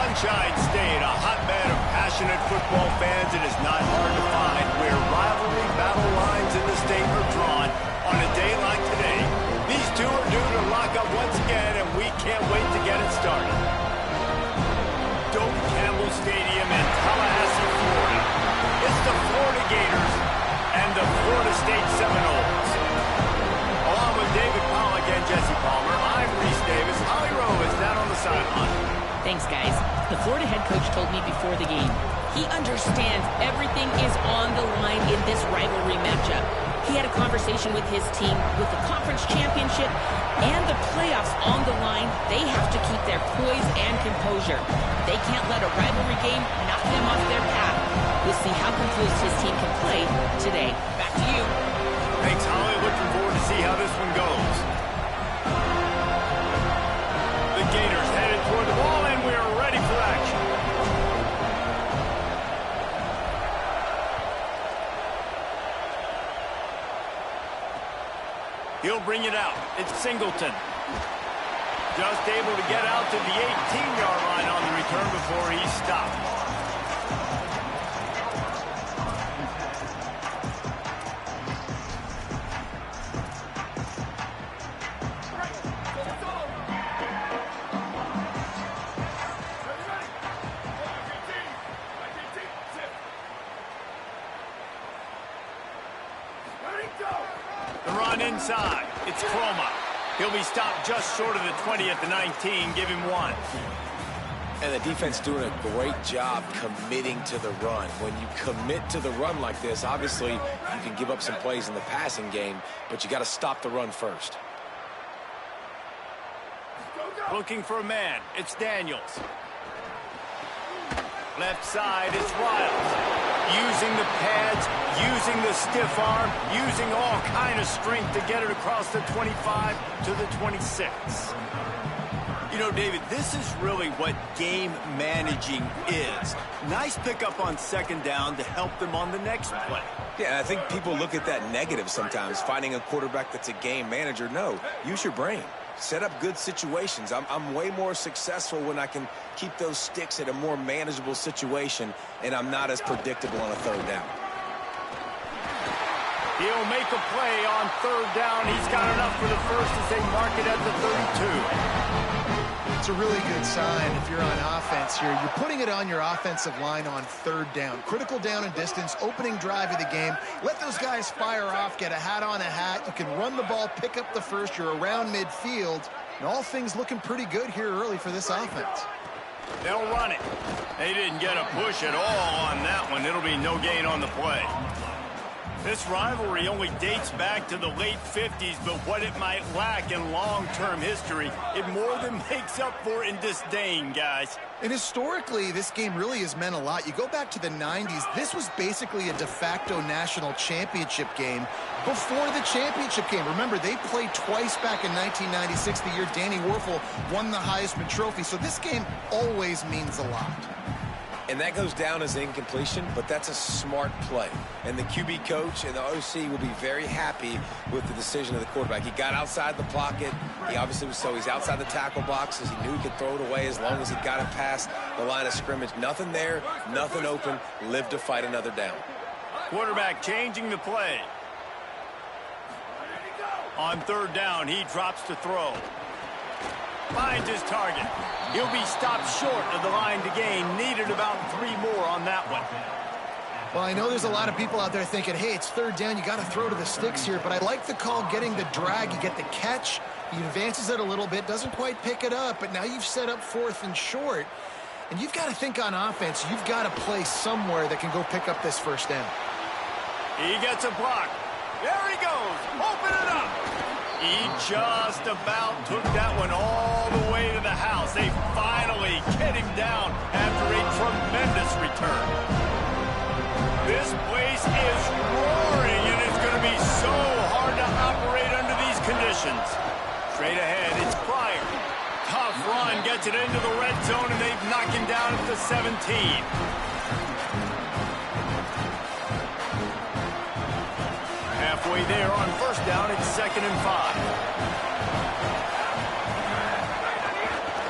Sunshine State, a hotbed of passionate football fans. It is not hard to find where rivalry battle lines in the state are drawn on a day like today. These two are due to lock up once again, and we can't wait to get it started. Doak Campbell Stadium in Tallahassee, Florida. It's the Florida Gators and the Florida State Seminoles. Along with David Pollack and Jesse Palmer, I'm Reese Davis. Holly Rowe is down on the sideline. Thanks, guys. The Florida head coach told me before the game, he understands everything is on the line in this rivalry matchup. He had a conversation with his team with the conference championship and the playoffs on the line. They have to keep their poise and composure. They can't let a rivalry game knock them off their path. We'll see how composed his team can play today. Back to you. Thanks, Holly. Looking forward to see how this one goes. The Gators headed toward the ball, and we're ready for action. He'll bring it out. It's Singleton. Just able to get out to the 18-yard line on the return before he stopped. The run inside. It's Croma. He'll be stopped just short of the 20 at the 19. Give him 1. And the defense doing a great job committing to the run. When you commit to the run like this, obviously you can give up some plays in the passing game, but you got to stop the run first. Looking for a man. It's Daniels. Left side, it's Riles. Using the pads, using the stiff arm, using all kind of strength to get it across the 25 to the 26. You know, David, this is really what game managing is. Nice pickup on second down to help them on the next play. Yeah, I think people look at that negative sometimes, finding a quarterback that's a game manager. No, use your brain. Set up good situations. I'm way more successful when I can keep those sticks at a more manageable situation, and I'm not as predictable on a third down. He'll make a play on third down. He's got enough for the first as they mark it at the 32. It's a really good sign if you're on offense here. You're putting it on your offensive line on third down. Critical down and distance, opening drive of the game. Let those guys fire off, get a hat on a hat. You can run the ball, pick up the first. You're around midfield. And all things looking pretty good here early for this offense. They'll run it. They didn't get a push at all on that one. It'll be no gain on the play. This rivalry only dates back to the late 50s, but what it might lack in long-term history, it more than makes up for in disdain, guys. And historically, this game really has meant a lot. You go back to the 90s, this was basically a de facto national championship game before the championship game. Remember, they played twice back in 1996, the year Danny Werfel won the Heisman Trophy. So this game always means a lot. And that goes down as incompletion, but that's a smart play. And the QB coach and the OC will be very happy with the decision of the quarterback. He got outside the pocket. He obviously was he's outside the tackle boxes. He knew he could throw it away as long as he got it past the line of scrimmage. Nothing there, nothing open. Live to fight another down. Quarterback changing the play. On third down, he drops to throw. Finds his target. He'll be stopped short of the line to gain. Needed about 3 more on that one. Well, I know there's a lot of people out there thinking, hey, it's third down, you got to throw to the sticks here, but I like the call getting the drag. You get the catch, he advances it a little bit, doesn't quite pick it up, but now you've set up 4th and short, and you've got to think on offense, you've got to play somewhere that can go pick up this first down. He gets a block. There he goes. Open it up. He just about took that one all the way to the house. They finally get him down after a tremendous return. This place is roaring, and it's going to be so hard to operate under these conditions. Straight ahead, it's Pryor. Tough run, gets it into the red zone, and they've knocked him down at the 17. Halfway there on first down, it's 2nd and 5.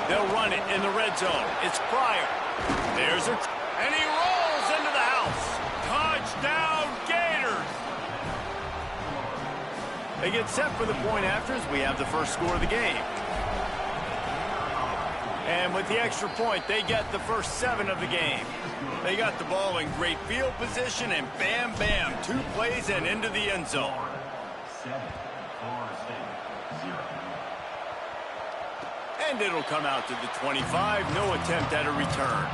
They'll run it in the red zone. It's Pryor. There's a... And he rolls into the house. Touchdown, Gators! They get set for the point afters. We have the first score of the game. And with the extra point, they get the first 7 of the game. They got the ball in great field position, and bam, bam, 2 plays and into the end zone. And it'll come out to the 25. No attempt at a return.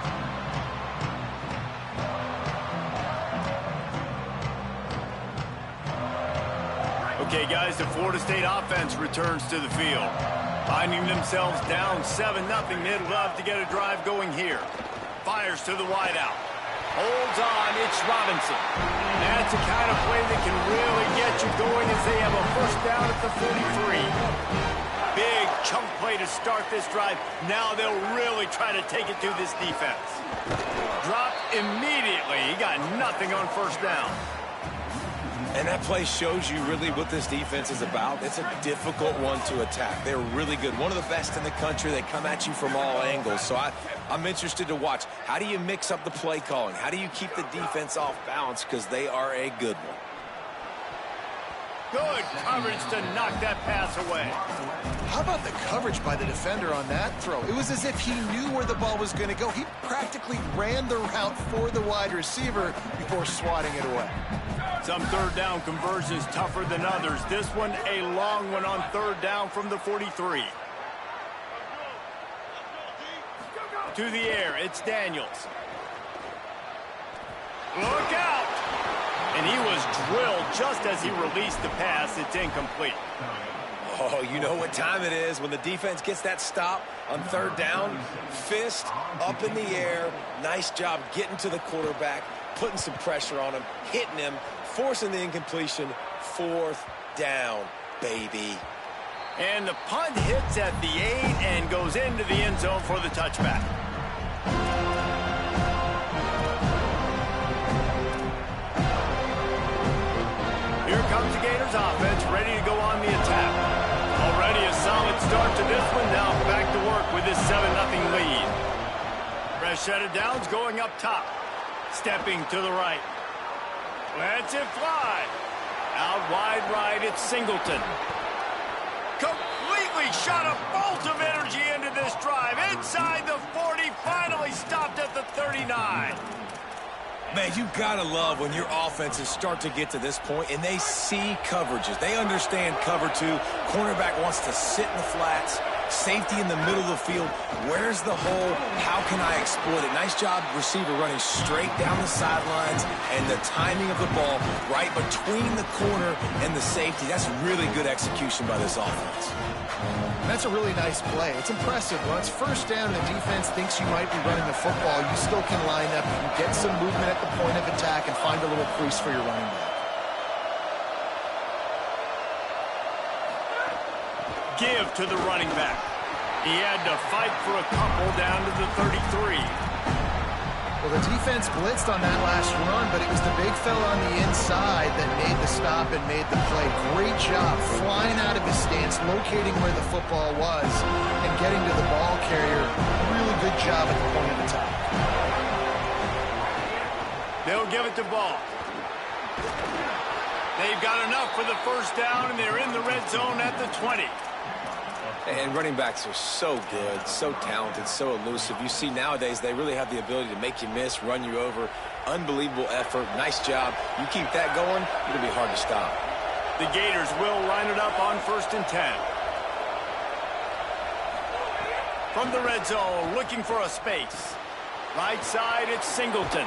Okay, guys, the Florida State offense returns to the field. Finding themselves down 7-0, they'd love to get a drive going here. Fires to the wideout. Holds on, it's Robinson. That's the kind of play that can really get you going as they have a first down at the 43. Big chunk play to start this drive. Now they'll really try to take it to this defense. Dropped immediately. He got nothing on first down. And that play shows you really what this defense is about. It's a difficult one to attack. They're really good. One of the best in the country. They come at you from all angles. So I'm interested to watch. How do you mix up the play calling? How do you keep the defense off balance? Because they are a good one. Good coverage to knock that pass away. How about the coverage by the defender on that throw? It was as if he knew where the ball was going to go. He practically ran the route for the wide receiver before swatting it away. Some third down conversions tougher than others. This one a long one on third down from the 43. To the air, it's Daniels. Look out! And he was drilled just as he released the pass. It's incomplete. Oh, you know what time it is when the defense gets that stop on third down. Fist up in the air. Nice job getting to the quarterback, putting some pressure on him, hitting him, forcing the incompletion. 4th down, baby. And the punt hits at the 8 and goes into the end zone for the touchback. Here comes the Gators offense, ready to go on the attack. Already a solid start to this one. Now back to work with this 7-0 lead. Rashada Downs going up top. Stepping to the right. Lets it fly. Out wide right, it's Singleton. Completely shot a bolt of energy into this drive. Inside the 40, finally stopped at the 39. Man, you gotta love when your offenses start to get to this point and they see coverages. They understand cover 2. Cornerback wants to sit in the flats. Safety in the middle of the field. Where's the hole? How can I exploit it? Nice job, receiver running straight down the sidelines, and the timing of the ball right between the corner and the safety. That's really good execution by this offense. That's a really nice play. It's impressive. When it's first down and the defense thinks you might be running the football, you still can line up and get some movement at the point of attack and find a little crease for your running back. Give to the running back. He had to fight for a couple down to the 33. Well, the defense blitzed on that last run, but it was the big fella on the inside that made the stop and made the play. Great job flying out of his stance, locating where the football was, and getting to the ball carrier. Really good job at the point of attack. They'll give it to Ball. They've got enough for the first down, and they're in the red zone at the 20. And running backs are so good, so talented, so elusive. You see nowadays they really have the ability to make you miss, run you over. Unbelievable effort. Nice job. You keep that going, it'll be hard to stop. The Gators will line it up on 1st and 10. From the red zone, looking for a space. Right side, it's Singleton.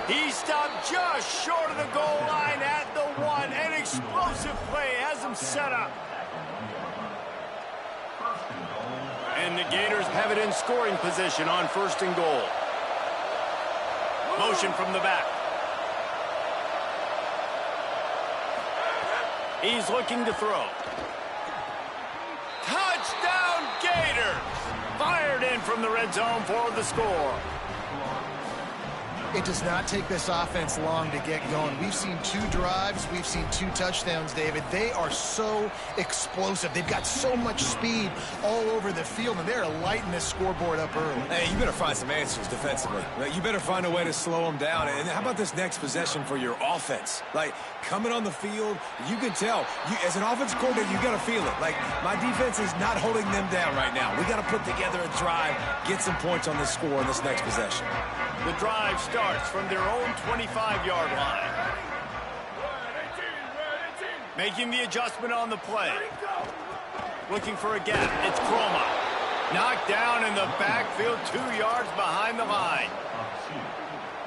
He stopped just short of the goal line at the 1. An explosive play has him set up. And the Gators have it in scoring position on 1st and goal. Motion from the back. He's looking to throw. Touchdown, Gators! Fired in from the red zone for the score. It does not take this offense long to get going. We've seen 2 drives. We've seen 2 touchdowns, David. They are so explosive. They've got so much speed all over the field, and they're lighting this scoreboard up early. Hey, you better find some answers defensively. You better find a way to slow them down. And how about this next possession for your offense? Like, coming on the field, you can tell. As an offensive coordinator, you got to feel it. Like, my defense is not holding them down right now. We got to put together a drive, get some points on this score in this next possession. The drive starts from their own 25-yard line. Making the adjustment on the play. Looking for a gap. It's Croma. Knocked down in the backfield, 2 yards behind the line.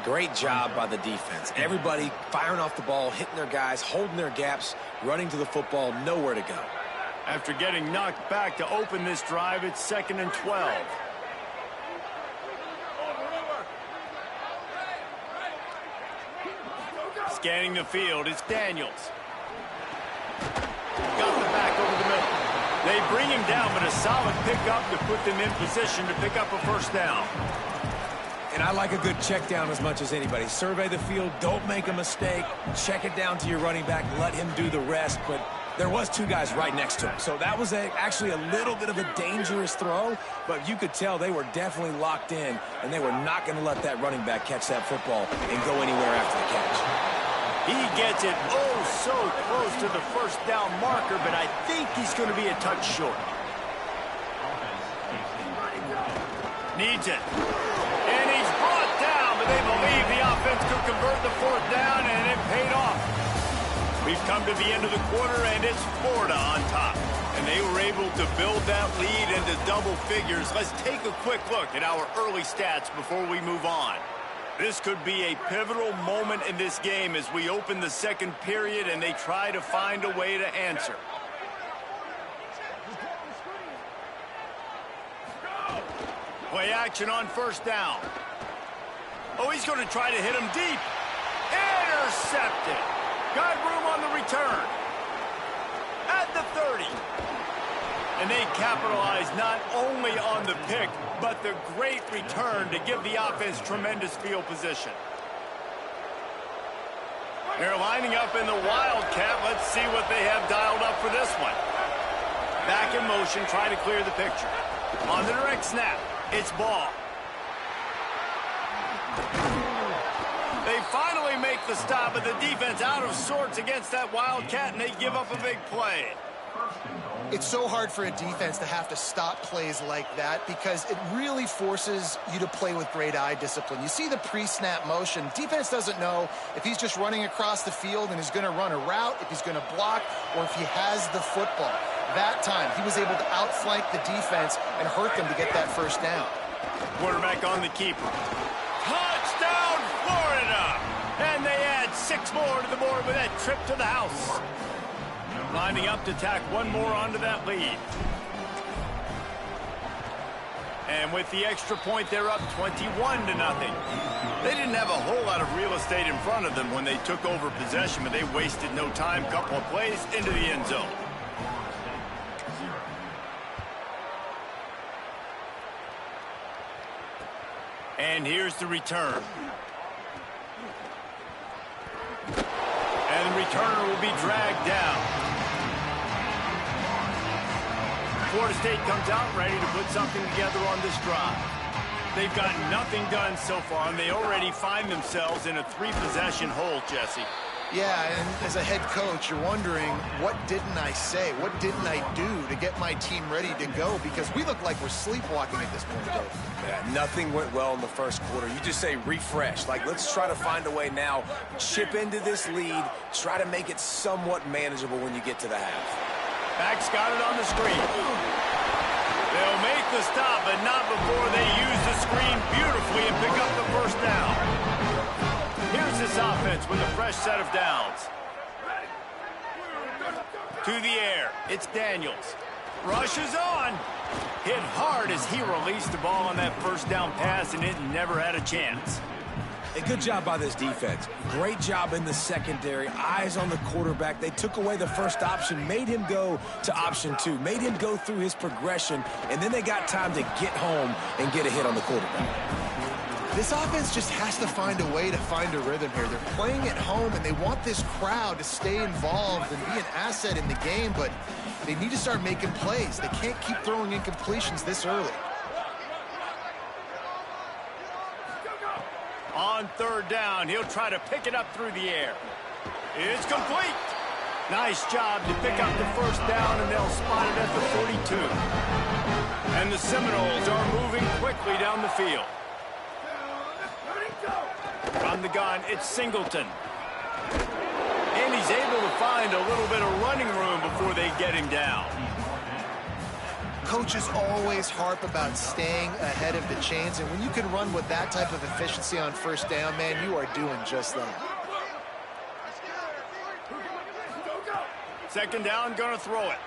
Great job by the defense. Everybody firing off the ball, hitting their guys, holding their gaps, running to the football, nowhere to go. After getting knocked back to open this drive, it's 2nd and 12. Scanning the field, it's Daniels. Got the back over the middle. They bring him down, but a solid pickup to put them in position to pick up a first down. And I like a good check down as much as anybody. Survey the field, don't make a mistake, check it down to your running back, let him do the rest. But there was 2 guys right next to him. So that was actually a little bit of a dangerous throw, but you could tell they were definitely locked in, and they were not going to let that running back catch that football and go anywhere after the catch. He gets it so close to the first down marker, but I think he's going to be a touch short. Needs it. And he's brought down, but they believe the offense could convert the 4th down, and it paid off. We've come to the end of the quarter, and it's Florida on top. And they were able to build that lead into double figures. Let's take a quick look at our early stats before we move on. This could be a pivotal moment in this game as we open the 2nd period and they try to find a way to answer. Play action on 1st down. Oh, he's going to try to hit him deep. Intercepted. Got room on the return. At the 30. And they capitalize not only on the pick, but the great return to give the offense tremendous field position. They're lining up in the Wildcat. Let's see what they have dialed up for this one. Back in motion, trying to clear the picture. On the direct snap, it's Ball. They finally make the stop, but the defense out of sorts against that Wildcat, and they give up a big play. It's so hard for a defense to have to stop plays like that because it really forces you to play with great eye discipline. You see the pre-snap motion. Defense doesn't know if he's just running across the field and he's going to run a route, if he's going to block, or if he has the football. That time, he was able to outflank the defense and hurt them to get that first down. Quarterback on the keeper. Touchdown, Florida! And they add 6 more to the board with that trip to the house. Lining up to tack 1 more onto that lead. And with the extra point, they're up 21-0. They didn't have a whole lot of real estate in front of them when they took over possession, but they wasted no time. Couple of plays into the end zone. And here's the return. And the returner will be dragged down. Florida State comes out ready to put something together on this drive. They've got nothing done so far, and they already find themselves in a 3-possession hole, Jesse. Yeah, and as a head coach, you're wondering, what didn't I say? What didn't I do to get my team ready to go? Because we look like we're sleepwalking at this point, Dave. Yeah, nothing went well in the first quarter. You just say refresh. Like, let's try to find a way now, chip into this lead, try to make it somewhat manageable when you get to the half. Back's got it on the screen. They'll make the stop, but not before they use the screen beautifully and pick up the first down. Here's this offense with a fresh set of downs. To the air, it's Daniels. Rushes on. Hit hard as he released the ball on that first down pass, and it never had a chance. A good job by this defense. Great job in the secondary. Eyes on the quarterback. They took away the first option, made him go to option 2, made him go through his progression, and then they got time to get home and get a hit on the quarterback. This offense just has to find a way to find a rhythm here. They're playing at home, and they want this crowd to stay involved and be an asset in the game, but they need to start making plays. They can't keep throwing incompletions this early. On third down, he'll try to pick it up through the air. It's complete. Nice job to pick up the first down, and they'll spot it at the 42. And the Seminoles are moving quickly down the field. From the gun, it's Singleton. And he's able to find a little bit of running room before they get him down. Coaches always harp about staying ahead of the chains, and when you can run with that type of efficiency on first down, man, you are doing just that. Second down, gonna throw it.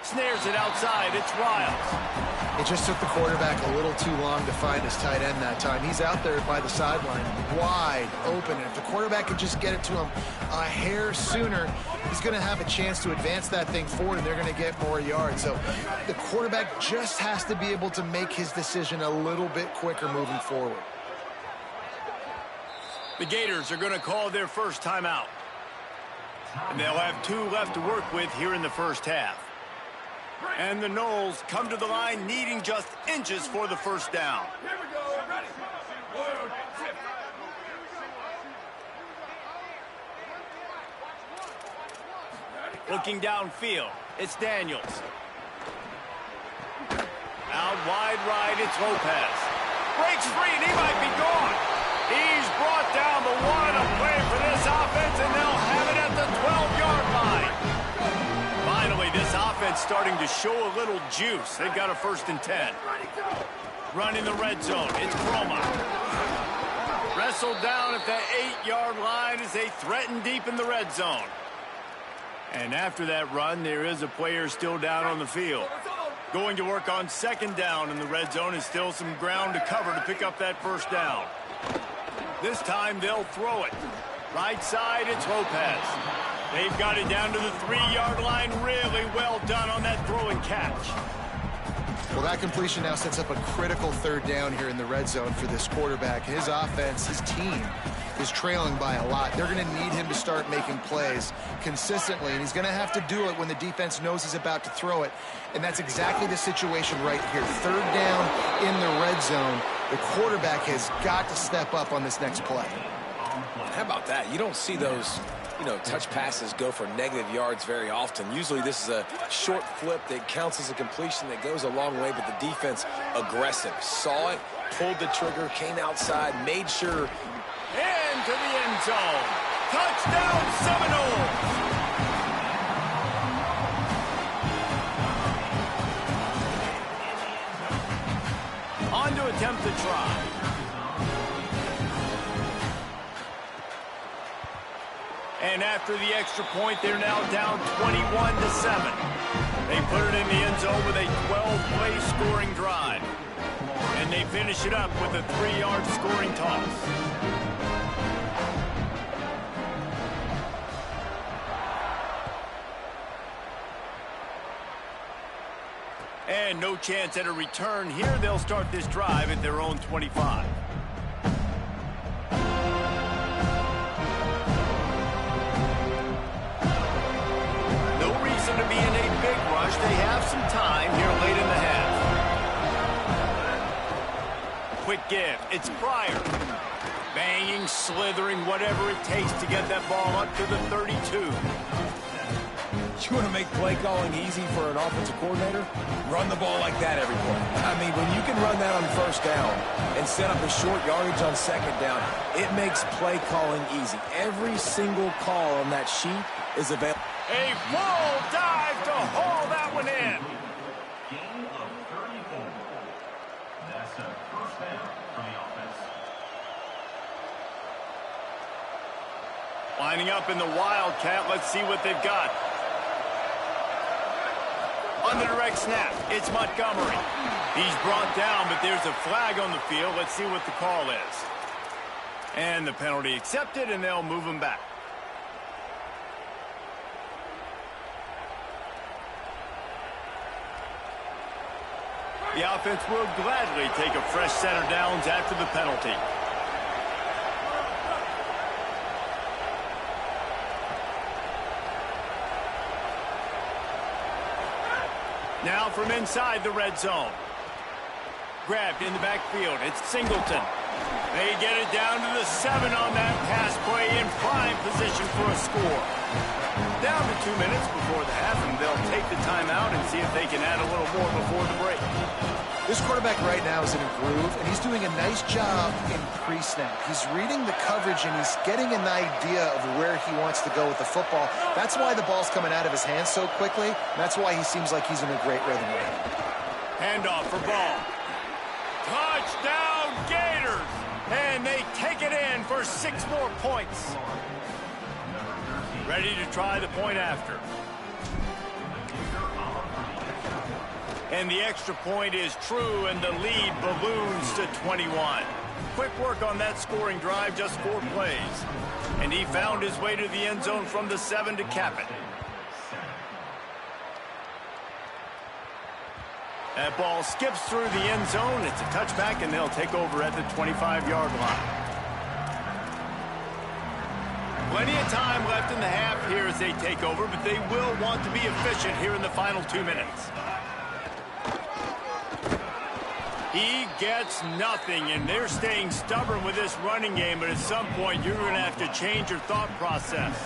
Snares it outside, it's Riles. It just took the quarterback a little too long to find his tight end that time. He's out there by the sideline, wide open. And if the quarterback could just get it to him a hair sooner, he's going to have a chance to advance that thing forward, and they're going to get more yards. So the quarterback just has to be able to make his decision a little bit quicker moving forward. The Gators are going to call their first timeout. And they'll have 2 left to work with here in the first half. And the Noles come to the line needing just inches for the first down. Here we go. Ready. Looking downfield, it's Daniels. Out wide right, it's Lopez. Breaks free, and he might be gone. He's brought down, but what a play for this offense, and they'll have it at the 12-yard line. Finally, this offense starting to show a little juice. They've got a 1st and 10. Run in the red zone. It's Croma. Wrestled down at the 8-yard line as they threaten deep in the red zone. And after that run, there is a player still down on the field. Going to work on 2nd down in the red zone is still some ground to cover to pick up that first down. This time they'll throw it. Right side, it's Lopez. They've got it down to the 3-yard line. Really well done on that throw and catch. Well, that completion now sets up a critical 3rd down here in the red zone for this quarterback. His offense, his team, is trailing by a lot. They're going to need him to start making plays consistently, and he's going to have to do it when the defense knows he's about to throw it. And that's exactly the situation right here. 3rd down in the red zone. The quarterback has got to step up on this next play. How about that? You don't see those, touch passes go for negative yards very often. Usually this is a short flip that counts as a completion that goes a long way, but the defense aggressive. Saw it, pulled the trigger, came outside, made sure. Into the end zone. Touchdown, Seminoles! On to attempt the try. And after the extra point, they're now down 21-7. They put it in the end zone with a 12-play scoring drive. And they finish it up with a 3-yard scoring toss. And no chance at a return here. They'll start this drive at their own 25. No reason to be in a big rush. They have some time here late in the half. Quick give. It's Pryor. Banging, slithering, whatever it takes to get that ball up to the 32. You want to make play calling easy for an offensive coordinator? Run the ball like that every play. I mean, when you can run that on 1st down and set up a short yardage on 2nd down, it makes play calling easy. Every single call on that sheet is available. A full dive to haul that one in. Gain of 34. That's a 1st down for the offense. Lining up in the Wildcat. Let's see what they've got. On the direct snap, it's Montgomery. He's brought down, but there's a flag on the field. Let's see what the call is. And the penalty accepted, and they'll move him back. The offense will gladly take a fresh set of downs after the penalty. Now from inside the red zone. Grabbed in the backfield. It's Singleton. They get it down to the 7 on that pass play in prime position for a score. Down to 2 minutes before the half, and they'll take the timeout and see if they can add a little more before the break. This quarterback right now is in a groove, and he's doing a nice job in pre-snap. He's reading the coverage, and he's getting an idea of where he wants to go with the football. That's why the ball's coming out of his hands so quickly. That's why he seems like he's in a great rhythm right now. Handoff for ball. Touchdown, Gators! And they take it in for 6 more points. Ready to try the point after. And the extra point is true, and the lead balloons to 21. Quick work on that scoring drive, just 4 plays. And he found his way to the end zone from the 7 to cap it. That ball skips through the end zone. It's a touchback, and they'll take over at the 25-yard line. Plenty of time left in the half here as they take over, but they will want to be efficient here in the final 2 minutes. He gets nothing, and they're staying stubborn with this running game, but at some point you're going to have to change your thought process.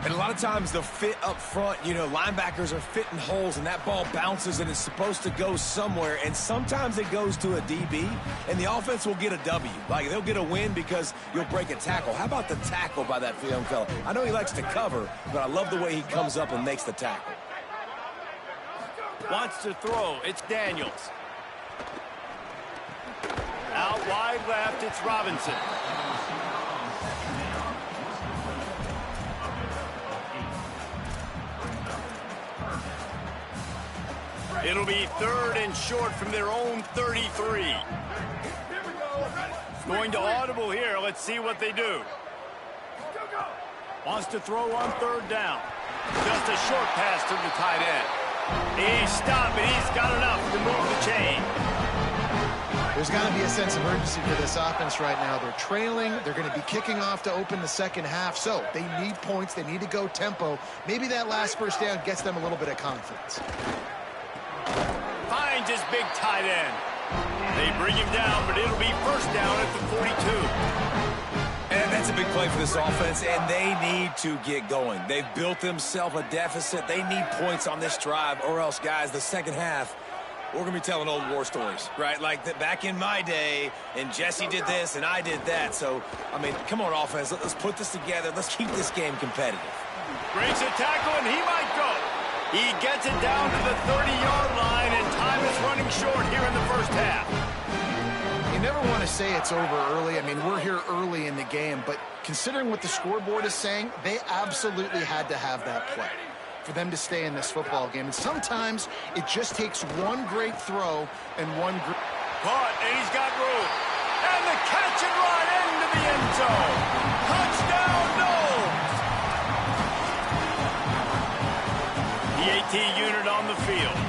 And a lot of times the fit up front, you know, linebackers are fitting holes, and that ball bounces, and it's supposed to go somewhere. And sometimes it goes to a DB, and the offense will get a W. Like, they'll get a win because you'll break a tackle. How about the tackle by that young fella? I know he likes to cover, but I love the way he comes up and makes the tackle. Wants to throw. It's Daniels. Out wide left, it's Robinson. It'll be 3rd and short from their own 33. Going to audible here. Let's see what they do. Wants to throw on 3rd down. Just a short pass to the tight end. He's stopped, and he's got enough to move the chain. There's got to be a sense of urgency for this offense right now. They're trailing. They're going to be kicking off to open the second half. So they need points. They need to go tempo. Maybe that last first down gets them a little bit of confidence. Finds his big tight end. They bring him down, but it'll be 1st down at the 42. And that's a big play for this offense, and they need to get going. They've built themselves a deficit. They need points on this drive, or else, guys, the second half, we're going to be telling old war stories, right? Like back in my day, and Jesse did this, and I did that. So, I mean, come on, offense. Let's put this together. Let's keep this game competitive. Breaks a tackle, and he might go. He gets it down to the 30-yard line, and time is running short here in the first half. You never want to say it's over early. I mean, we're here early in the game, but considering what the scoreboard is saying, they absolutely had to have that play for them to stay in this football game. And sometimes it just takes one great throw and one great... Caught, and he's got room. And the catch and run into the end zone. Touchdown, Knowles! The AT unit on the field.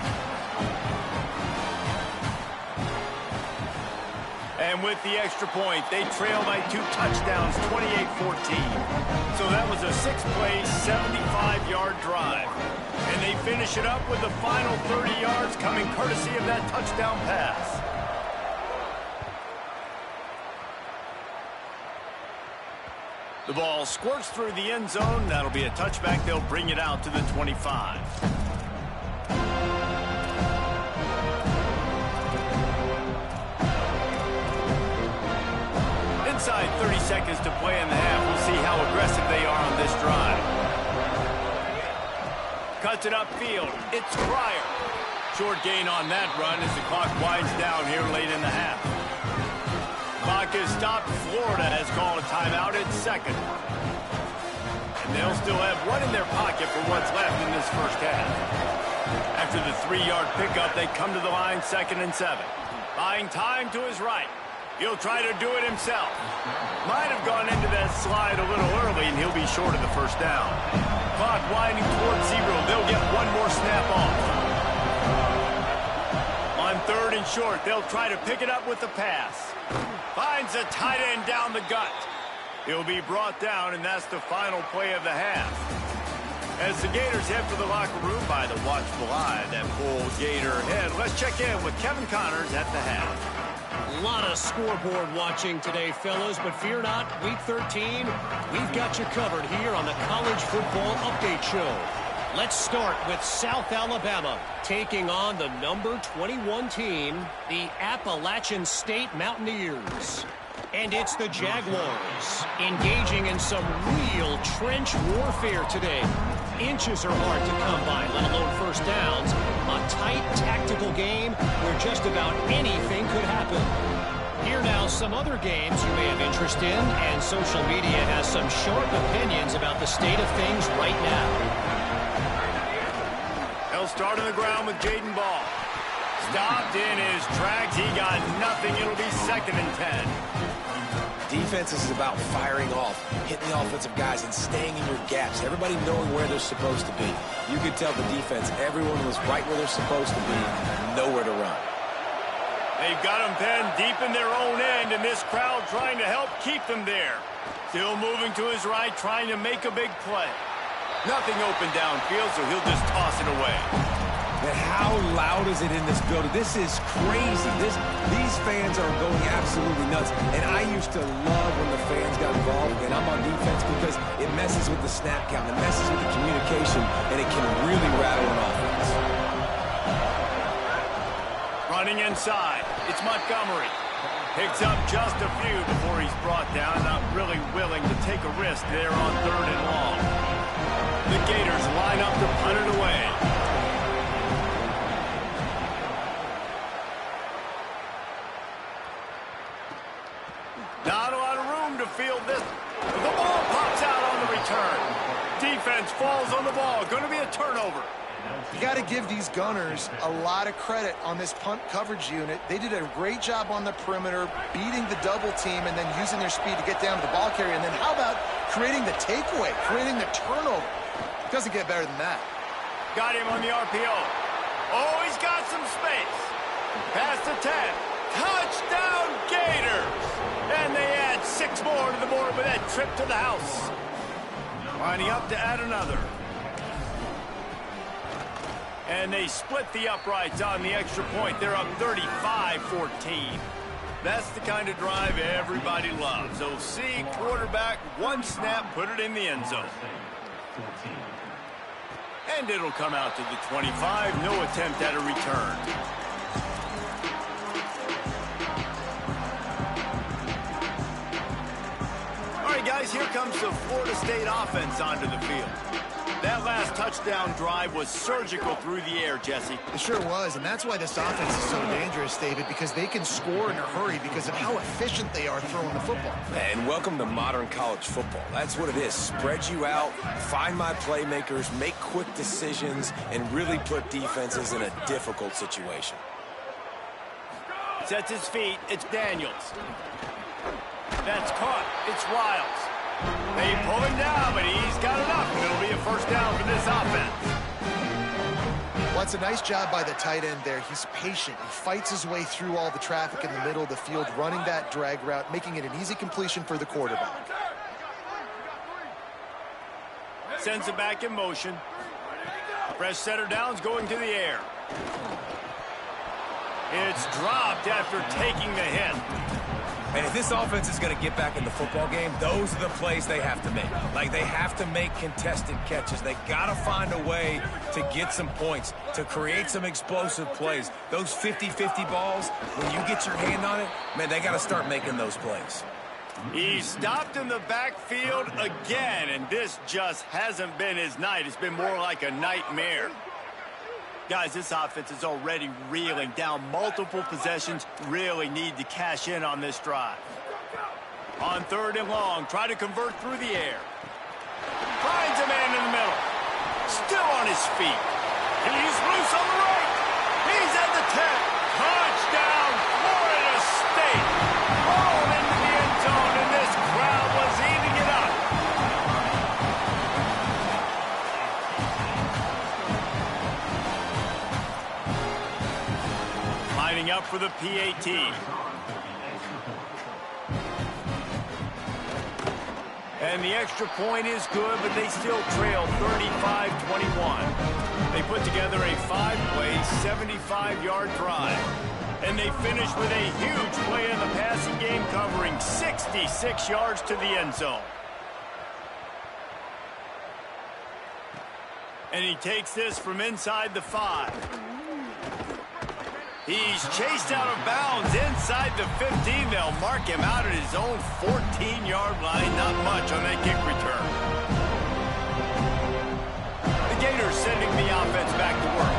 And with the extra point, they trail by 2 touchdowns, 28-14. So that was a 6-play, 75-yard drive. And they finish it up with the final 30 yards coming courtesy of that touchdown pass. The ball squirts through the end zone. That'll be a touchback. They'll bring it out to the 25. Inside 30 seconds to play in the half. We'll see how aggressive they are on this drive. Cuts it upfield. It's Pryor. Short gain on that run as the clock winds down here late in the half. Clock is stopped. Florida has called a timeout at 2nd. And they'll still have one in their pocket for what's left in this first half. After the 3-yard pickup, they come to the line 2nd and 7. Buying time to his right. He'll try to do it himself. Might have gone into that slide a little early, and he'll be short of the first down. Clock winding towards 0. They'll get one more snap off. On third and short. They'll try to pick it up with the pass. Finds a tight end down the gut. He'll be brought down, and that's the final play of the half. As the Gators head for the locker room by the watchful eye that full Gator head, let's check in with Kevin Connors at the half. A lot of scoreboard watching today, fellas, but fear not, Week 13, we've got you covered here on the College Football Update Show. Let's start with South Alabama taking on the number 21 team, the Appalachian State Mountaineers. And it's the Jaguars engaging in some real trench warfare today. Inches are hard to come by, let alone first downs. A tight tactical game where just about anything could happen. Here now some other games you may have interest in, and social media has some sharp opinions about the state of things right now. He'll start on the ground with Jaden Ball. Stopped in his tracks. He got nothing. It'll be 2nd and 10. Defense is about firing off, hitting the offensive guys, and staying in your gaps. Everybody knowing where they're supposed to be. You could tell the defense, everyone was right where they're supposed to be, nowhere to run. They've got them penned deep in their own end, and this crowd trying to help keep them there. Still moving to his right, trying to make a big play. Nothing open downfield, so he'll just toss it away. But how loud is it in this building? This is crazy. These fans are going absolutely nuts. And I used to love when the fans got involved, and I'm on defense, because it messes with the snap count, it messes with the communication, and it can really rattle an offense. Running inside, it's Montgomery. Picks up just a few before he's brought down. Not really willing to take a risk there on 3rd and long. The Gators line up to punt it away. Not a lot of room to field this. The ball pops out on the return. Defense falls on the ball. Going to be a turnover. You got to give these Gunners a lot of credit on this punt coverage unit. They did a great job on the perimeter, beating the double team and then using their speed to get down to the ball carrier. And then how about creating the takeaway, creating the turnover? It doesn't get better than that. Got him on the RPO. Oh, he's got some space. Past the 10. Touchdown Gators! And they add 6 more to the board with that trip to the house. Lining up to add another. And they split the uprights on the extra point. They're up 35-14. That's the kind of drive everybody loves. OC quarterback, one snap, put it in the end zone. And it'll come out to the 25. No attempt at a return. All right, guys, here comes the Florida State offense onto the field. That last touchdown drive was surgical through the air, Jesse. It sure was, and that's why this offense is so dangerous, David, because they can score in a hurry because of how efficient they are throwing the football. And welcome to modern college football. That's what it is. Spread you out, find my playmakers, make quick decisions, and really put defenses in a difficult situation. Sets his feet. It's Daniels. That's caught. It's Riles. They pull him down, but he's got enough. It'll be a first down for this offense. Well, it's a nice job by the tight end there. He's patient. He fights his way through all the traffic in the middle of the field, running that drag route, making it an easy completion for the quarterback. Sends it back in motion. Fresh setter downs going to the air. It's dropped after taking the hit. And if this offense is going to get back in the football game, those are the plays they have to make. Like, they have to make contested catches. They got to find a way to get some points, to create some explosive plays. Those 50-50 balls, when you get your hand on it, man, they got to start making those plays. He's stopped in the backfield again, and this just hasn't been his night. It's been more like a nightmare. Guys, this offense is already reeling down multiple possessions. Really need to cash in on this drive. On 3rd and long, try to convert through the air. Finds a man in the middle. Still on his feet. He's loose on the right. He's at the 10. Touchdown, Florida State. Rolled into the end zone, and this crowd was eating it up. setting up for the PAT. And the extra point is good, but they still trail 35-21. They put together a 5-play, 75-yard drive. And they finish with a huge play in the passing game, covering 66 yards to the end zone. And he takes this from inside the 5. He's chased out of bounds inside the 15. They'll mark him out at his own 14-yard line. Not much on that kick return. The Gators sending the offense back to work.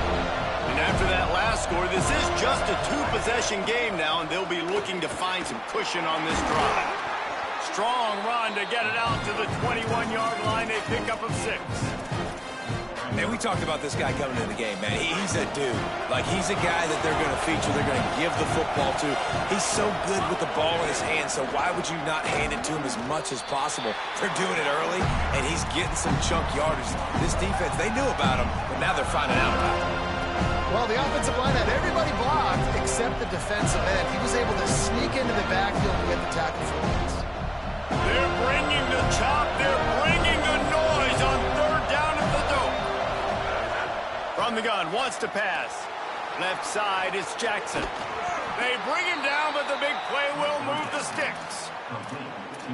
And after that last score, this is just a 2-possession game now, and they'll be looking to find some cushion on this drive. Strong run to get it out to the 21-yard line. They pick up of 6. Man, we talked about this guy coming into the game, man. He's a dude. Like, he's a guy that they're going to feature, they're going to give the football to. He's so good with the ball in his hands, so why would you not hand it to him as much as possible? They're doing it early, and he's getting some chunk yardage. This defense, they knew about him, but now they're finding out about him. Well, the offensive line had everybody blocked except the defensive end. He was able to sneak into the backfield and get the tackle for once. They're bringing the chop. They're bringing the noise on 3rd down at the dome. From the gun, wants to pass. Left side is Jackson. They bring him down, but the big play will move the sticks.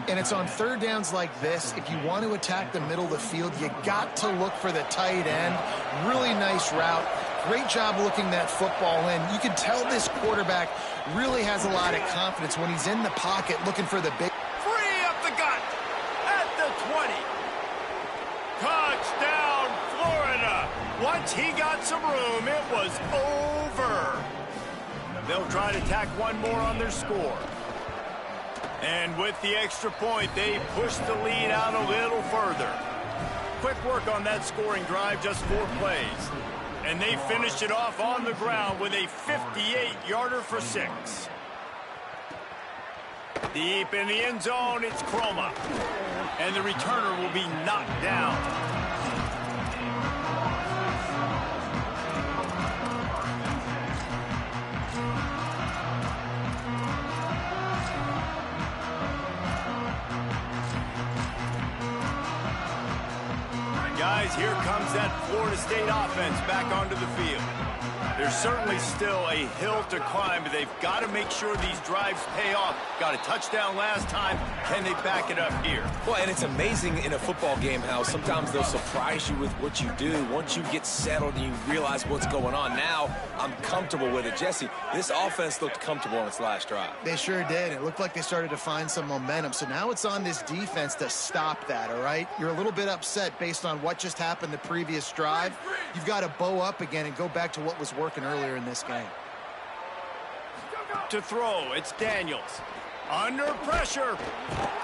And it's on 3rd downs like this. If you want to attack the middle of the field, you got to look for the tight end. Really nice route. Great job looking that football in. You can tell this quarterback really has a lot of confidence when he's in the pocket looking for the big. Free up the gut at the 20. Touchdown, Florida. Once he got some room, it was over. They'll try to tack one more on their score. And with the extra point, they push the lead out a little further. Quick work on that scoring drive, just 4 plays. And they finished it off on the ground with a 58-yarder for 6. Deep in the end zone, it's Chroma. And the returner will be knocked down. Guys, here comes that Florida State offense back onto the field. There's certainly still a hill to climb, but they've got to make sure these drives pay off. Got a touchdown last time. Can they back it up here? Well, and it's amazing in a football game how sometimes they'll surprise you with what you do. Once you get settled and you realize what's going on, now I'm comfortable with it. Jesse, this offense looked comfortable on its last drive. They sure did. It looked like they started to find some momentum. So now it's on this defense to stop that, all right? You're a little bit upset based on what just happened the previous drive. You've got to bow up again and go back to what was working earlier in this game. To throw, it's Daniels. Under pressure.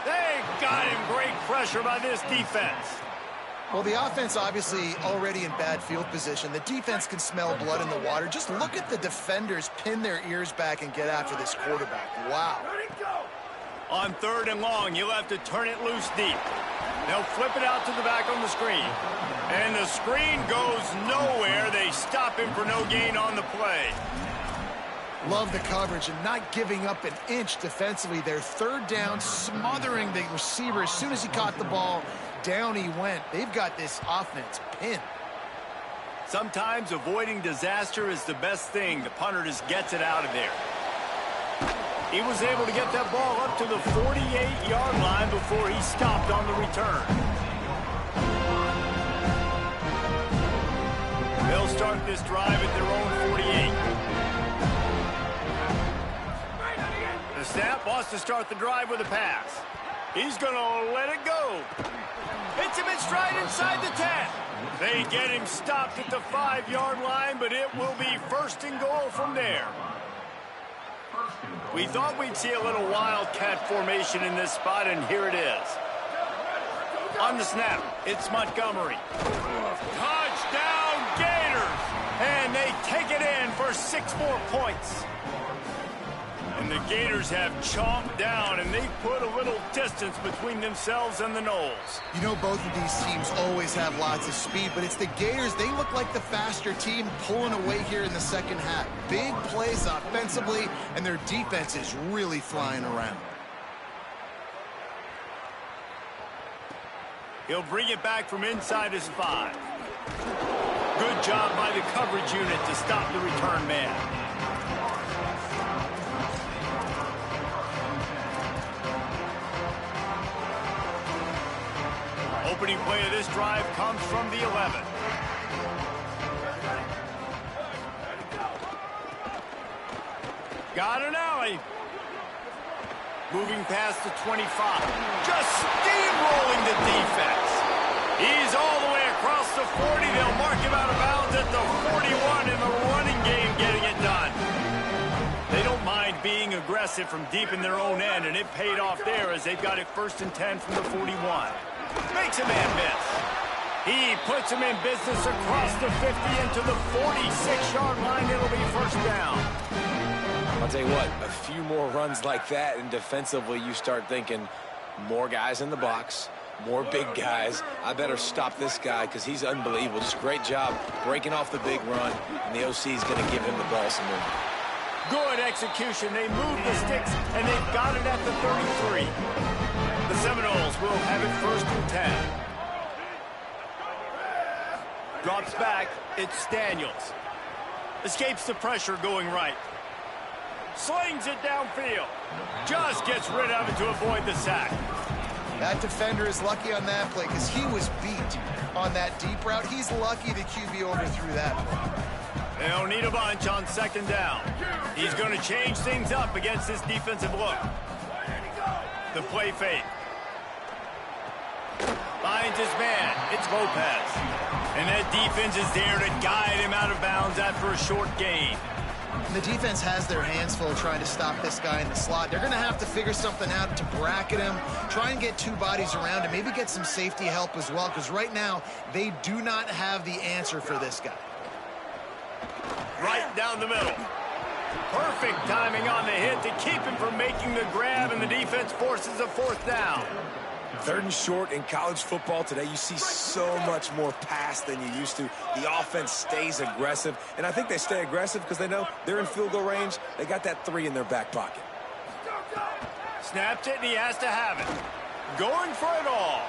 They got him. Great pressure by this defense. Well, the offense obviously already in bad field position. The defense can smell blood in the water. Just look at the defenders pin their ears back and get after this quarterback. Wow. On 3rd and long, you'll have to turn it loose deep. They'll flip it out to the back on the screen. And the screen goes nowhere. They stop him for no gain on the play. Love the coverage and not giving up an inch defensively. They're 3rd down, smothering the receiver. As soon as he caught the ball, down he went. They've got this offense pinned. Sometimes avoiding disaster is the best thing. The punter just gets it out of there. He was able to get that ball up to the 48-yard line before he stopped on the return. They'll start this drive at their own 48. The snap wants to start the drive with a pass. He's going to let it go. Hits him in stride inside the 10. They get him stopped at the 5-yard line, but it will be 1st and goal from there. We thought we'd see a little wildcat formation in this spot, and here it is. On the snap, it's Montgomery. Touchdown, Gators! And they take it in for 6 more points. And the Gators have chomped down, and they've put a little distance between themselves and the Noles. You know, both of these teams always have lots of speed, but it's the Gators. They look like the faster team pulling away here in the second half. Big plays offensively, and their defense is really flying around. He'll bring it back from inside his 5. Good job by the coverage unit to stop the return man. Opening play of this drive comes from the 11. Got an alley. Moving past the 25. Just steamrolling the defense. He's all the way across the 40. They'll mark him out of bounds at the 41 in the running game, getting it done. They don't mind being aggressive from deep in their own end, and it paid off there as they've got it 1st and 10 from the 41. Makes a man miss. He puts him in business across the 50 into the 46-yard line. It'll be 1st down. I'll tell you what, a few more runs like that, and defensively you start thinking more guys in the box, more big guys. I better stop this guy because he's unbelievable. Just great job breaking off the big run, and the OC is going to give him the ball some more. Good execution. They move the sticks, and they've got it at the 33. The Seminoles will have it 1st and 10. Drops back. It's Daniels. Escapes the pressure going right. Slings it downfield. Just gets rid of it to avoid the sack. That defender is lucky on that play because he was beat on that deep route. He's lucky the QB overthrew that play. They'll need a bunch on 2nd down. He's going to change things up against this defensive look. The play fake. Finds his man. It's Lopez. And that defense is there to guide him out of bounds after a short gain. And the defense has their hands full trying to stop this guy in the slot. They're going to have to figure something out to bracket him, try and get 2 bodies around him, maybe get some safety help as well, because right now they do not have the answer for this guy. Right down the middle. Perfect timing on the hit to keep him from making the grab, and the defense forces a 4th down. 3rd and short in college football today. You see so much more pass than you used to. The offense stays aggressive, and I think they stay aggressive because they know they're in field goal range. They got that 3 in their back pocket. Snapped it, and he has to have it. Going for it all.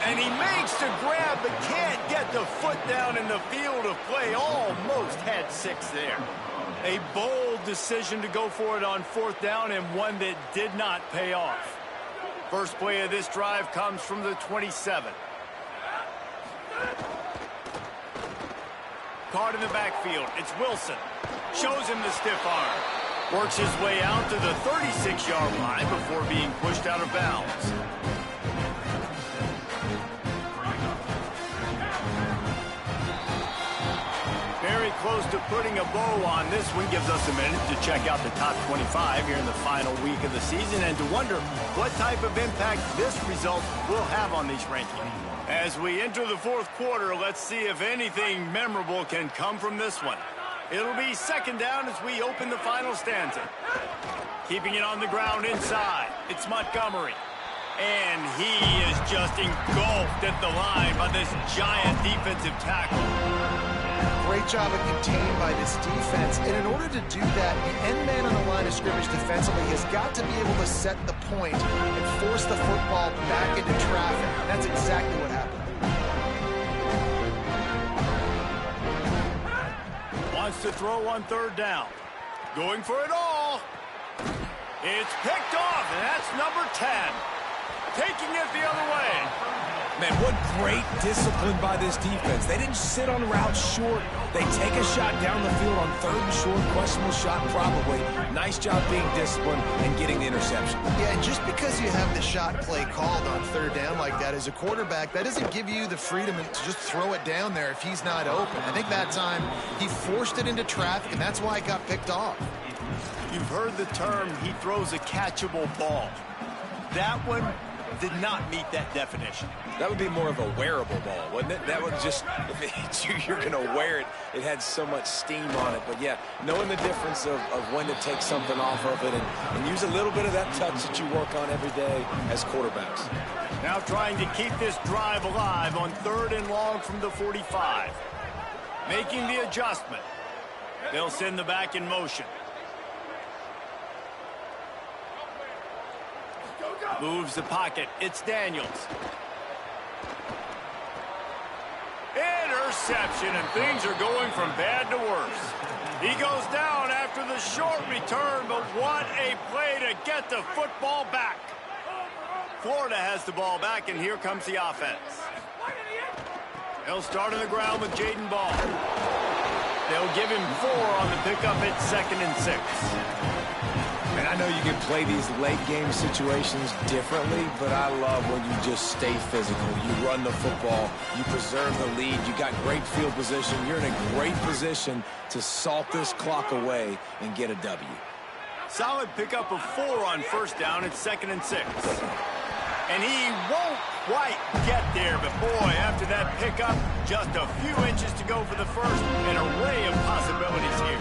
And he makes the grab, but can't get the foot down in the field of play. Almost had 6 there. A bold decision to go for it on 4th down, and one that did not pay off. First play of this drive comes from the 27. Caught in the backfield. It's Wilson. Shows him the stiff arm. Works his way out to the 36-yard line before being pushed out of bounds. Very close to putting a bow on this one. Gives us a minute to check out the top 25 here in the final week of the season and to wonder what type of impact this result will have on these rankings. As we enter the 4th quarter, let's see if anything memorable can come from this one. It'll be 2nd down as we open the final stanza. Keeping it on the ground inside. It's Montgomery. And he is just engulfed at the line by this giant defensive tackle. Great job of contained by this defense. And in order to do that, the end man on the line of scrimmage defensively has got to be able to set the point and force the football back into traffic. And that's exactly what happened. Wants to throw on 3rd down. Going for it all. It's picked off, and that's number 10. Taking it the other way. Man, what great discipline by this defense. They didn't sit on routes short. They take a shot down the field on 3rd and short. Questionable shot, probably. Nice job being disciplined and getting the interception. Yeah, and just because you have the shot play called on 3rd down like that as a quarterback, that doesn't give you the freedom to just throw it down there if he's not open. I think that time he forced it into traffic, and that's why it got picked off. You've heard the term, he throws a catchable ball. That one did not meet that definition. That would be more of a wearable ball, wouldn't it? That would just, if it hits you, you're going to wear it. It had so much steam on it. But, yeah, knowing the difference of when to take something off of it and use a little bit of that touch that you work on every day as quarterbacks. Now trying to keep this drive alive on 3rd and long from the 45. Making the adjustment. They'll send the back in motion. Moves the pocket. It's Daniels. Interception, and things are going from bad to worse. He goes down after the short return, but what a play to get the football back. Florida has the ball back, and here comes the offense. They'll start on the ground with Jaden Ball. They'll give him 4 on the pickup at 2nd and 6. And I know you can play these late-game situations differently, but I love when you just stay physical. You run the football. You preserve the lead. You got great field position. You're in a great position to salt this clock away and get a W. Solid pickup of 4 on 1st down at 2nd and 6. And he won't quite get there, but boy, after that pickup, just a few inches to go for the first. An array of possibilities here.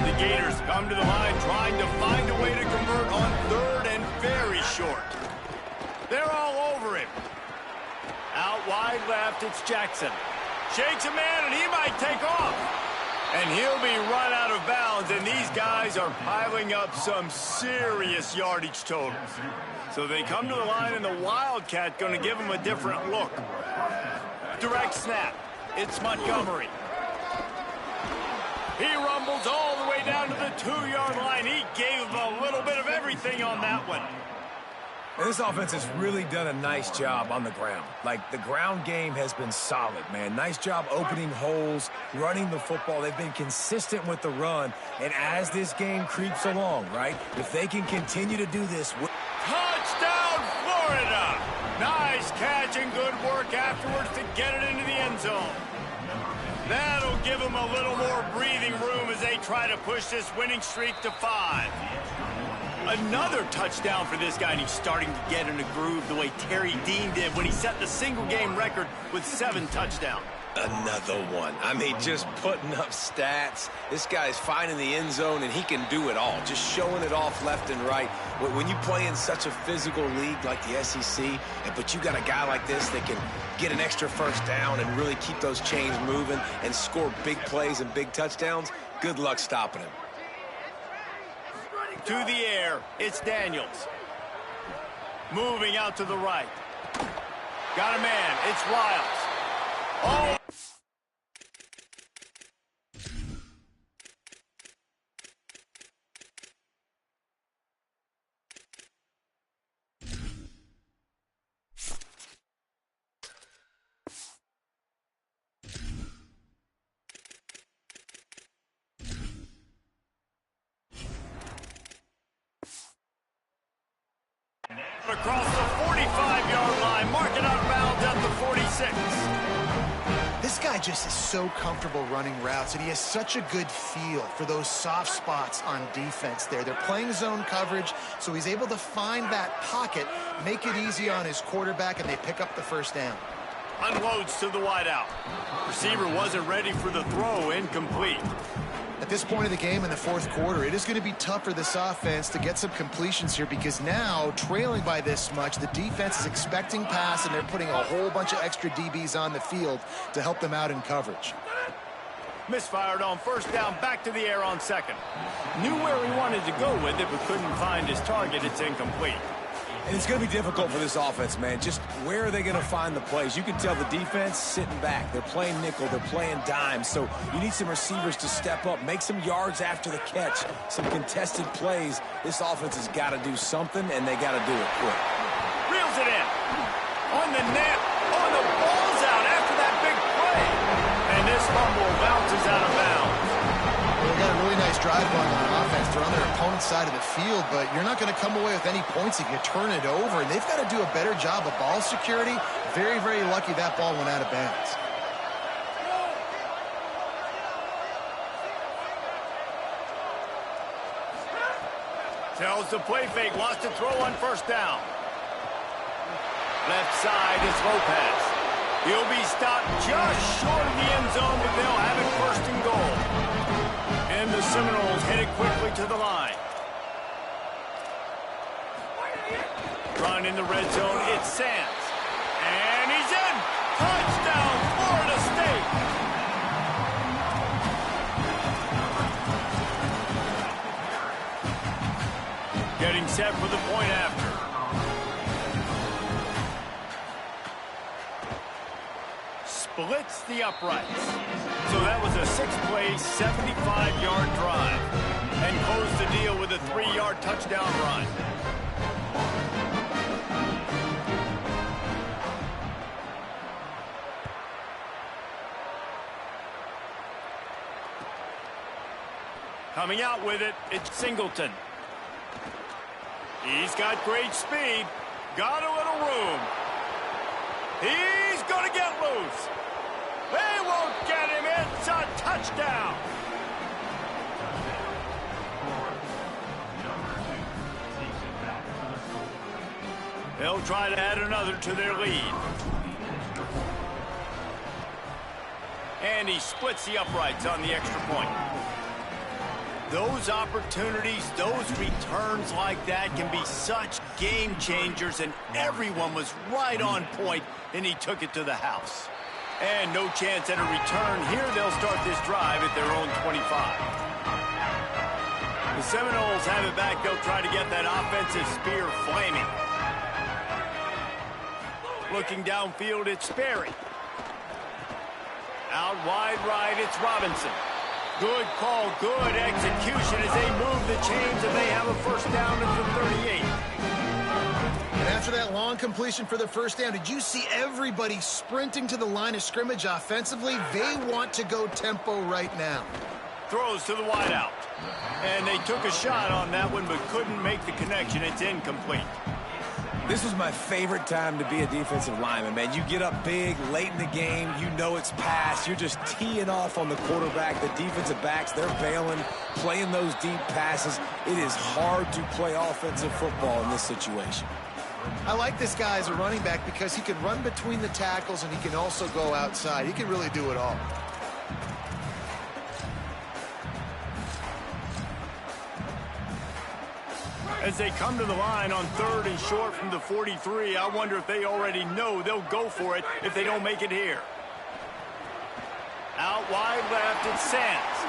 The Gators come to the line trying to find a way to convert on 3rd and very short. They're all over him. Out wide left, it's Jackson. Shakes a man, and he might take off. And he'll be run out of bounds, and these guys are piling up some serious yardage totals. So they come to the line, and the Wildcat going to give them a different look. Direct snap. It's Montgomery. He rumbles all the way down to the 2-yard line. He gave a little bit of everything on that one. And this offense has really done a nice job on the ground. Like, the ground game has been solid, man. Nice job opening holes, running the football. They've been consistent with the run. And as this game creeps along, right, if they can continue to do this... Touchdown, Florida! Nice catch and good work afterwards to get it into the end zone. That'll give them a little more breathing room as they try to push this winning streak to 5. Another touchdown for this guy, and he's starting to get in a groove the way Terry Dean did when he set the single-game record with 7 touchdowns. Another one. I mean, just putting up stats. This guy's finding the end zone, and he can do it all. Just showing it off left and right. When you play in such a physical league like the SEC, but you got a guy like this that can get an extra 1st down and really keep those chains moving and score big plays and big touchdowns, good luck stopping him. To the air, it's Daniels. Moving out to the right. Got a man, it's Wiles. Oh! Across the 45-yard line, marking out of bounds at the 46. This guy just is so comfortable running routes, and he has such a good feel for those soft spots on defense there. They're playing zone coverage, so he's able to find that pocket, make it easy on his quarterback, and they pick up the 1st down. Unloads to the wideout. Receiver wasn't ready for the throw, incomplete. At this point of the game in the 4th quarter, it is going to be tough for this offense to get some completions here because now, trailing by this much, the defense is expecting pass, and they're putting a whole bunch of extra DBs on the field to help them out in coverage. Misfired on 1st down, back to the air on 2nd. Knew where he wanted to go with it, but couldn't find his target. It's incomplete. And it's going to be difficult for this offense, man. Just where are they going to find the plays? You can tell the defense sitting back. They're playing nickel. They're playing dime. So you need some receivers to step up, make some yards after the catch, some contested plays. This offense has got to do something, and they got to do it quick. Reels it in. On the net. Oh, the ball's out after that big play. And this fumble bounces out of bounds. Well, they got a really nice drive going on offense. They're on their opponent's side of the field, but you're not going to come away with any points if you turn it over. And they've got to do a better job of ball security. Very, very lucky that ball went out of bounds. Tells the play fake, wants to throw on 1st down. Left side is Lopez. He'll be stopped just short of the end zone, but they'll have it first and goal. And the Seminoles headed quickly to the line. Run in the red zone, it's Sands. And he's in! Touchdown, Florida State! Getting set for the point after. Splits the uprights. So that was a 6-play, 75-yard drive. And closed the deal with a 3-yard touchdown run. Coming out with it, it's Singleton. He's got great speed. Got a little room. He's going to get loose. They won't get him. It's a touchdown. They'll try to add another to their lead. And he splits the uprights on the extra point. Those opportunities, those returns like that can be such game changers, and everyone was right on point, and he took it to the house. And no chance at a return. Here they'll start this drive at their own 25. The Seminoles have it back. They'll try to get that offensive spear flaming. Looking downfield, it's Sperry. Out wide right, it's Robinson. Good call, good execution as they move the chains, and they have a first down at the 38. And after that long completion for the first down, did you see everybody sprinting to the line of scrimmage offensively? They want to go tempo right now. Throws to the wideout. And they took a shot on that one, but couldn't make the connection. It's incomplete. This was my favorite time to be a defensive lineman, man. You get up big, late in the game, you know it's pass. You're just teeing off on the quarterback. The defensive backs, they're bailing, playing those deep passes. It is hard to play offensive football in this situation. I like this guy as a running back because he can run between the tackles and he can also go outside. He can really do it all. As they come to the line on 3rd and short from the 43, I wonder if they already know they'll go for it if they don't make it here. Out wide left, it's Sands.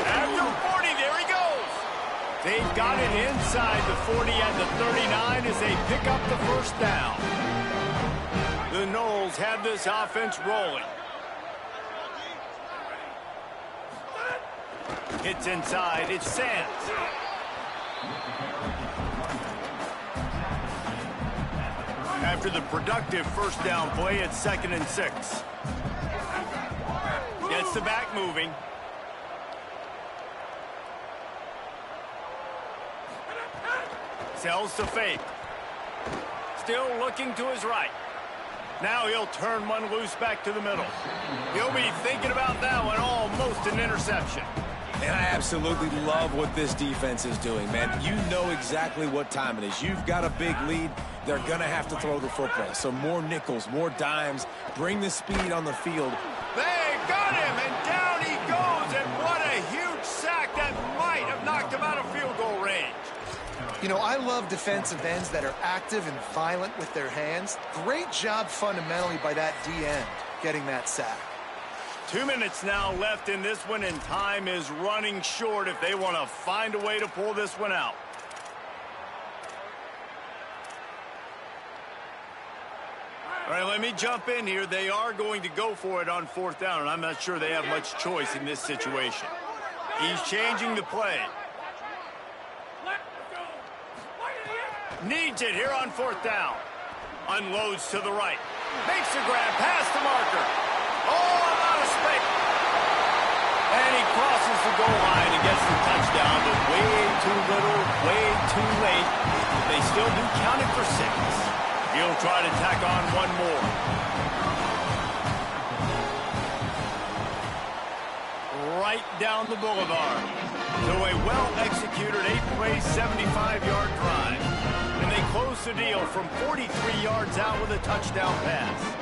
After 40, there he goes. They've got it inside the 40 and the 39 as they pick up the first down. The Noles have this offense rolling. Hits inside, it's Sands. After the productive first down play, it's 2nd and 6. Gets the back moving. Sells to fake. Still looking to his right. Now he'll turn one loose back to the middle. He'll be thinking about that one, almost an interception. And I absolutely love what this defense is doing, man. You know exactly what time it is. You've got a big lead. They're going to have to throw the football. So more nickels, more dimes. Bring the speed on the field. They got him, and down he goes. And what a huge sack that might have knocked him out of field goal range. You know, I love defensive ends that are active and violent with their hands. Great job fundamentally by that D-end getting that sack. 2 minutes now left in this one, and time is running short if they want to find a way to pull this one out. All right, let me jump in here. They are going to go for it on 4th down, and I'm not sure they have much choice in this situation. He's changing the play. Needs it here on 4th down. Unloads to the right. Makes a grab past the marker. Oh, a lot of space. And he crosses the goal line and gets the touchdown, but way too little, way too late. But they still do count it for 6. He'll try to tack on one more. Right down the boulevard. So a well-executed 8-play, 75-yard drive. And they close the deal from 43 yards out with a touchdown pass.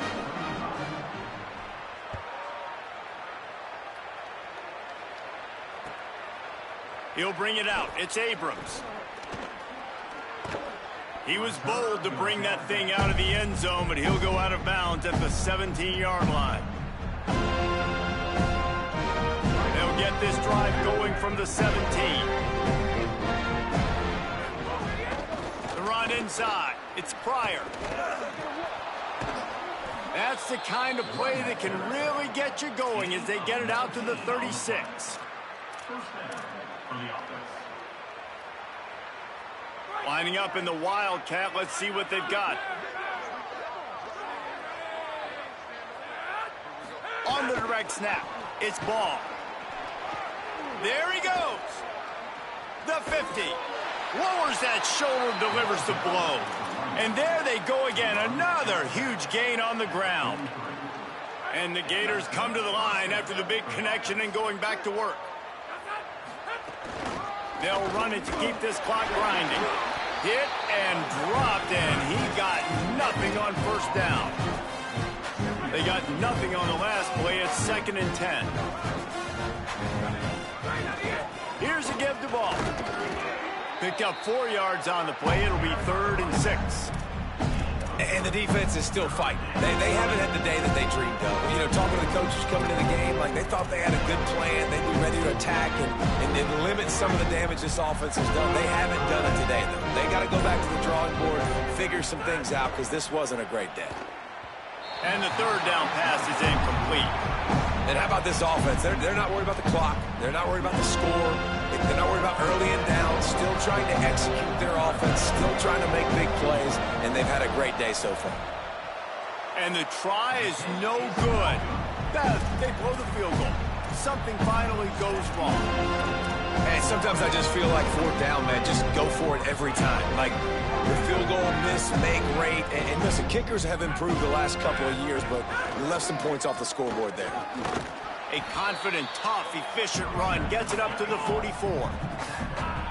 He'll bring it out. It's Abrams. He was bold to bring that thing out of the end zone, but he'll go out of bounds at the 17-yard line. They'll get this drive going from the 17. The run inside. It's Pryor. That's the kind of play that can really get you going as they get it out to the 36. Lining up in the Wildcat. Let's see what they've got. On the direct snap, it's Ball. There he goes. The 50. Lowers that shoulder, delivers the blow. And there they go again. Another huge gain on the ground. And the Gators come to the line after the big connection and going back to work. They'll run it to keep this clock grinding. Hit and dropped, and he got nothing on first down. They got nothing on the last play. It's 2nd and 10. Here's a give to Ball. Picked up 4 yards on the play. It'll be 3rd and 6. And the defense is still fighting. They haven't had the day that they dreamed of. You know, talking to the coaches coming to the game, like they thought they had a good plan. They'd be ready to attack and limit some of the damage this offense has done. They haven't done it today, though. They got to go back to the drawing board, figure some things out, because this wasn't a great day. And the 3rd down pass is incomplete. And how about this offense? They're not worried about the clock. They're not worried about the score. They're not worried about early and down. Still trying to execute their offense. Still trying to make big plays. And they've had a great day so far. And the try is no good. They blow the field goal. Something finally goes wrong. And sometimes I just feel like 4th down, man. Just go for it every time. Like the field goal miss, make rate. And listen, kickers have improved the last couple of years, but you left some points off the scoreboard there. A confident, tough, efficient run gets it up to the 44.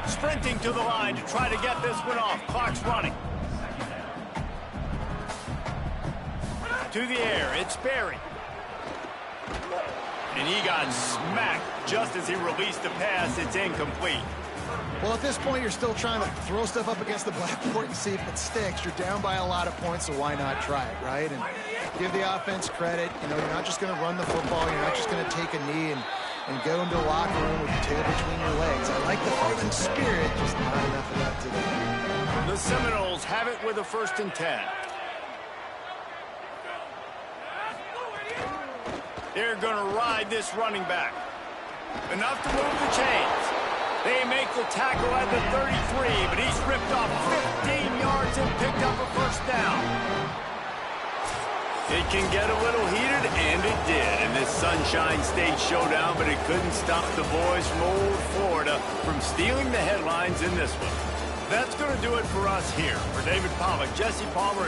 Sprinting to the line to try to get this one off. Clock's running. To the air, it's Berry. And he got smacked just as he released the pass. It's incomplete. Well, at this point, you're still trying to throw stuff up against the blackboard and see if it sticks. You're down by a lot of points, so why not try it, right? And give the offense credit. You know, you're not just going to run the football. You're not just going to take a knee and go into the locker room with your tail between your legs. I like the fighting spirit, just not enough of that today. The Seminoles have it with a 1st and 10. They're going to ride this running back. Enough to move the chains. They make the tackle at the 33, but he's ripped off 15 yards and picked up a 1st down. It can get a little heated, and it did in this Sunshine State showdown, but it couldn't stop the boys from old Florida from stealing the headlines in this one. That's going to do it for us here. For David Pollack, Jesse Palmer,